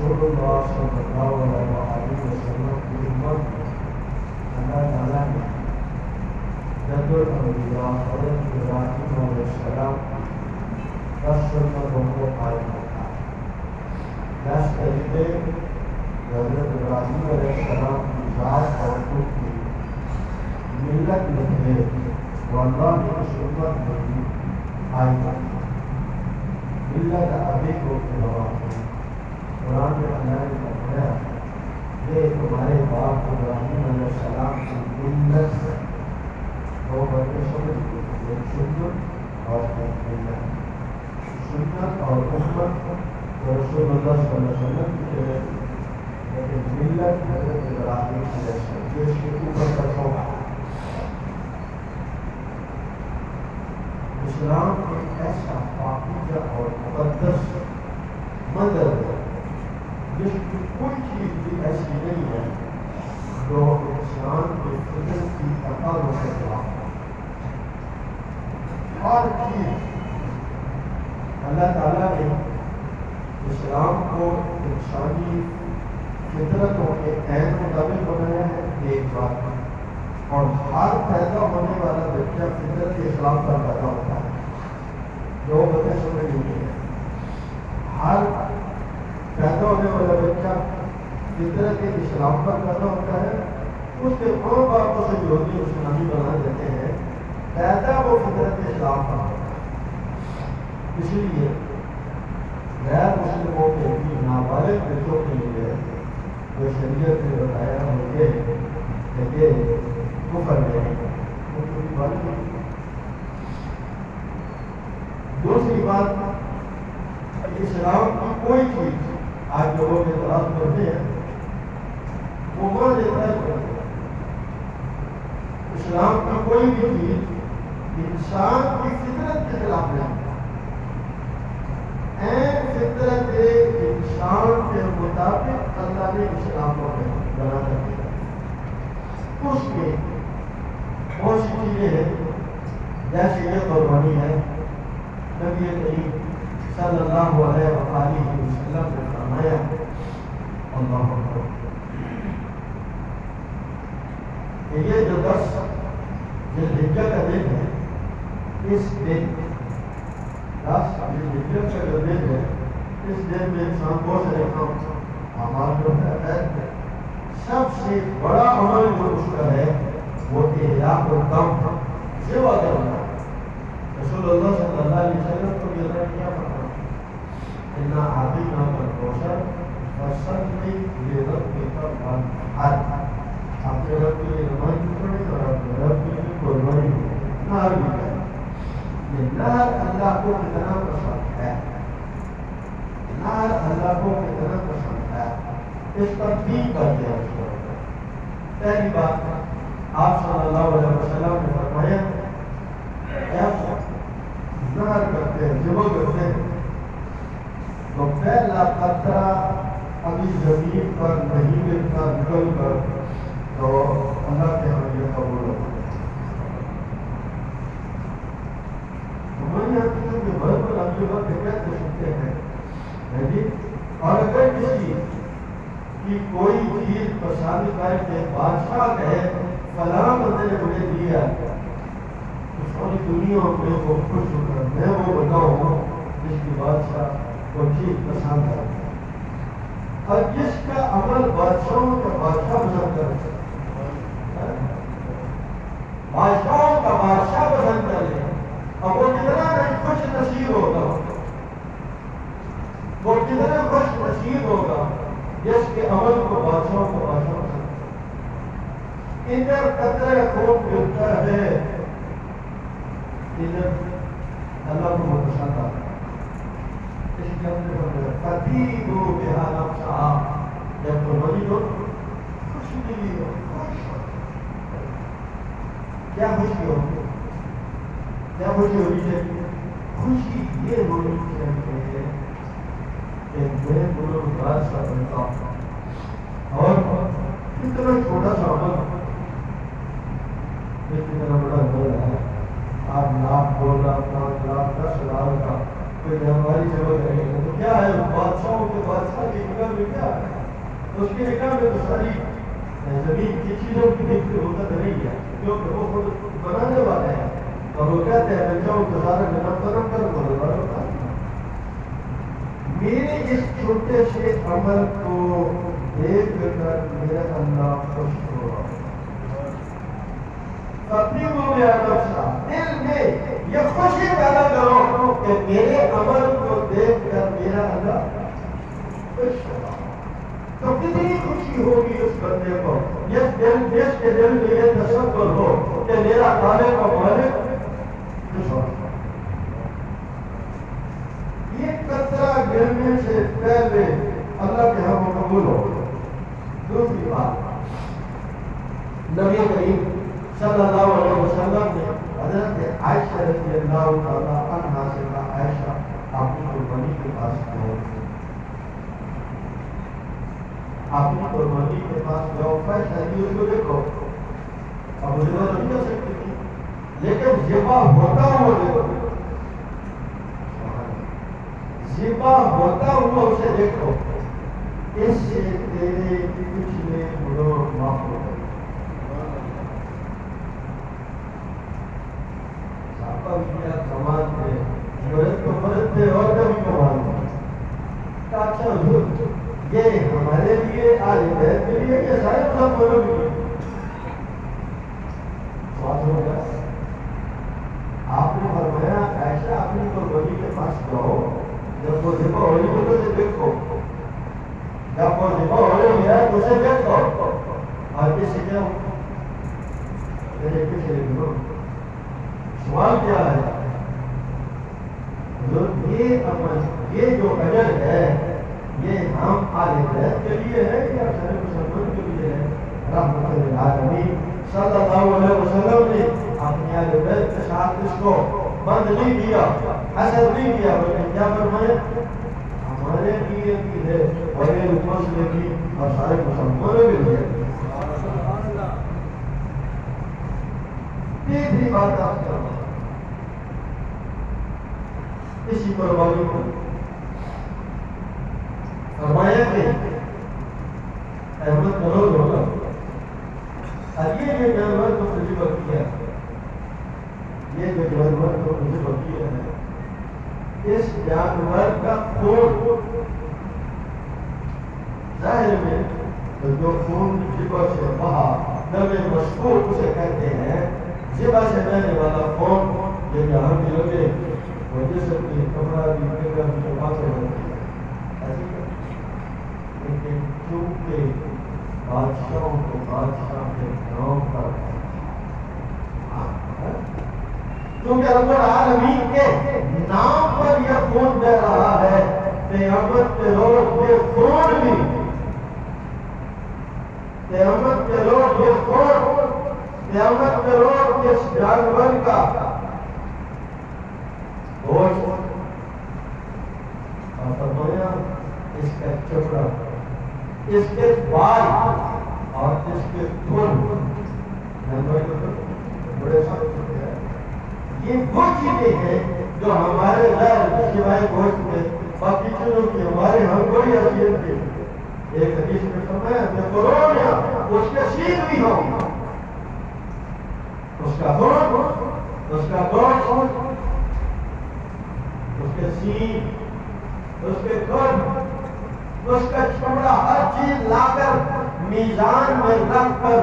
رسول اللہ صلی اللہ علیہ وسلم کی امت میں اللہ تعالیٰ نے جد الانبیاء حضرت ابراہیم علیہ السلام کی 10 سنتوں کو قائم رکھا ہے۔ 10 طریقے حضرت ابراہیم علیہ السلام کی ذات اور خود کی ملت میں تھے وہ اللہ کی سنت میں بھی قائم رکھا۔ ملت ابھی کو قرآن میں اللہ نے فرمایا یہ تمہارے باپ ابراہیم علیہ السلام کی ملت ہے۔ دو باتیں سمجھ گئے، ایک سنت اور ایک ملت۔ سنت اور امت تو رسول اللہ صلی اللہ علیہ وسلم کی جگہ، لیکن ملت حضرت ابراہیم علیہ السلام جو اس کے اوپر کا ہوگا۔ اسلام ایک ایسا پاکیزہ اور مقدس مذہب ہے جس کی کوئی چیز بھی ایسی نہیں ہے جو انسان کے فطرت کی تقاضوں کے خلاف ہے۔ ہر چیز اللہ تعالیٰ نے اسلام کو انسانی فطرتوں کے عین مطابق بنایا ہے، ایک بات، اور ہر پیدا ہونے والا بچہ فطرت کے خلاف پر پیدا ہوتا ہے، جو باتیں سمجھ نہیں ہے۔ ہر پیدا ہونے والا بچہ فطرت کے اسلام پر پیدا ہوتا ہے، اس کے ماں باپ کو سے یہودی اسلامی بنا دیتے ہیں، پیدا وہ فطرت کے خلاف پر ہوتا ہے۔ اس لیے غیر مسلموں کے بھی نابالغ بچوں کے لیے جو شریعت نے بتایا ہے یہ کفر نہیں ہے۔ دوسری بات، اسلام کی کوئی چیز آج لوگوں کے اعتراض کرتے ہیں وہ مان لیتا ہے۔ اسلام کی کوئی بھی چیز انسان کی فطرت کے خلاف نہیں، فطرت انسان کے مطابق اللہ نے اسلام کو بنا کر دیا۔ اس میں بہت سی چیزیں ہیں، جیسے یہ قربانی ہے۔ نبی کریم صلی اللہ علیہ وآلہ وسلم نے فرمایا، اللہ اکبر، کہ یہ جو 10 ذوالحجہ کا دن ہے، اس دن 10 ذوالحجہ کا جو دن ہے، اس دن میں انسان بہت سارے کام اعمال جو ہے، سب سے بڑا عمل جو اس کا ہے وہ احراق الدم ذبح کرنا۔ رسول اللہ صلی اللہ علیہ وسلم کو یہ اللہ کیا فرمایا، اِنَّا أَعْطَيْنَاكَ الْكَوْثَرَ فَصَلِّ لِرَبِّكَ وَانْحَرْ۔ اپنے رب کے لیے نماز پڑھیں اور اپنے رب کے لیے قربانی نہر بھی کریں۔ یہ نہر اللہ کو کتنا پسند ہے، نہر اللہ کو کتنا پسند ہے، اس پر دین کر دیا اس کو۔ پہلی بات، آپ صلی اللہ علیہ وسلم نے فرمایا جب نہر کرتے ہیں، ذبح کرتے ہیں، تو پہلا قطرہ ابھی زمین پر نہیں گرتا، نکل کر تو اللہ کے ہاں یہ قبول ہوتا ہے۔ ہمارے یہاں کے بہت بڑا وقت کہتے سنتے ہیں، اور اگر کسی کی کوئی چیز پسند کر کے بادشاہ کہے فلاں بندے نے مجھے دیا، تو ساری دنیا میں وہ خوش ہو کر میں وہ بتاؤں جس کی بادشاہ وہ چیز پسند کرتا ہے، اور جس کا عمل بادشاہوں کا بادشاہ پسند کرتا ہے، بادشاہوں کا بادشاہ پسند کر لے، اب وہ کتنا نہیں خوش نصیب ہوگا، وہ کتنا خوش نصیب ہوگا جس کے عمل کو بادشاہوں کو بادشاہ پسند کرتا ہے۔ ادھر قطرہ خون گرتا ہے، ادھر اللہ کو بہت پسند آتا ہے۔ اس کے اندر فتیبوا بہا نفسہا، جب قربانی ہو خوشی ملی ہو، خوش ہو، کیا خوشی ہوگی، کیا خوشی ہونی چاہیے؟ خوشی یہ ہونی چاہیے کہ میں گنہگار سا بنتا ہوں، اور اتنا چھوٹا سا عمل اتنا بڑا ہو رہا ہے، آپ لاکھ 2 لاکھ 5 لاکھ 10 لاکھ کا کوئی ہماری جگہ کرے گا تو کیا ہے؟ بادشاہوں کے بادشاہ کی نگاہ میں کیا اس کے نکاح میں تو ساری زمین کی چیزوں کی دیکھ ہوتا تو نہیں ہے، کیونکہ وہ خود بنانے والا ہے، اور وہ کہتے ہیں میں جاؤں تو سارا نظام کرم کروں گا۔ میرے اس چھوٹے سے عمل کو دیکھ کر میرا اللہ خوش ہوا۔ اپنی وہ دل میں یہ خوشی پیدا کرو کہ میرے عمل کو دیکھ کر میرا اللہ خوش ہوا۔ تو کتنی خوشی ہوگی اس بندے کو جس کے دل میں یہ تصور ہو کہ میرا خالق و مالک خوش ہوا۔ یہ قطرہ گرنے سے پہلے اللہ کے ہم قبول ہو۔ دوسری بات، نبی کریم صلی اللہ علیہ وسلم نے حضرت عائشہ رضی اللہ تعالیٰ عنہا سے کہا، عائشہ اپنی قربانی کے پاس جاؤ، اپنی قربانی کے پاس جاؤ، فیصلہ کی اس کو دیکھو۔ اب وہ ذبح نہیں کر سکتی تھی، لیکن ذبح ہوتا ہوا دیکھو، ذبح ہوتا ہوا اسے دیکھو، اس سے تیرے پچھلے گناہ معاف ہو گئے۔ کمال تھے، عورت کو مرد تھے اور کبھی کمال تھے۔ اچھا حضور یہ ہمارے لیے آج بیت کے لیے کہ سارے مسلمانوں کے لیے سوال ہوگا۔ آپ نے فرمایا عائشہ اپنی قربانی کے پاس جاؤ، جب وہ ذبح ہو رہی ہے تو اسے دیکھو، جب وہ ذبح ہو رہی ہے تو اسے دیکھو، اور کس سے کیا میرے پیچھے دیکھو۔ سوال کیا ہے؟ یہ عمل، یہ جو اجر ہے، یہ ہم آل بیت کے لیے ہے یا سارے مسلمان کے لیے ہے؟ رحمت للعالمین صلی اللہ علیہ وسلم نے اپنے آل بیت کے ساتھ اس کو بند نہیں کیا، حسد نہیں کیا، بلکہ کیا فرمایا؟ ہمارے لیے بھی ہے اور یہ مسلم کی اور سارے مسلمانوں کے لیے۔ تیسری بات آپ کرو، اسی قربانی کو فرمایا کہ احمد کرو ہوگا، اور یہ جو جانور کو مجھے بکیا ہے، یہ جو جانور کو مجھے بکیا ہے، اس جانور کا خون ظاہر میں جو خون ذبح سے بہا، نبی مشکور اسے کہتے ہیں، ذبح سے بہنے والا خون یہ جہاں بھی لگے وہ جسم کی کپڑا بھی فکر بھی باتیں ہوتی ہے، لیکن چونکہ بادشاہوں کو بادشاہ کے نام پر، کیونکہ رب العالمین کے نام پر یہ خون بہ رہا ہے، قیامت کے روز یہ خون بھی، قیامت کے روز یہ خون، قیامت کے روز اس جانور کا گوشت اور فرمایا اس کا چمڑا، اس کے بال اور اس کے خون، بڑے سخت ہوتے ہیں۔ یہ وہ چیزیں ہیں جو ہمارے غیر سوائے گوشت میں باقی چیزوں کی ہمارے ہم کوئی حیثیت نہیں۔ ایک حدیث میں فرمایا کہ قرون اس کے سین بھی ہوں، اس کا خون، اس کا گوشت، اس کے سین، اس کے خون، اس کا چمڑا، ہر چیز لا کر میزان میں رکھ کر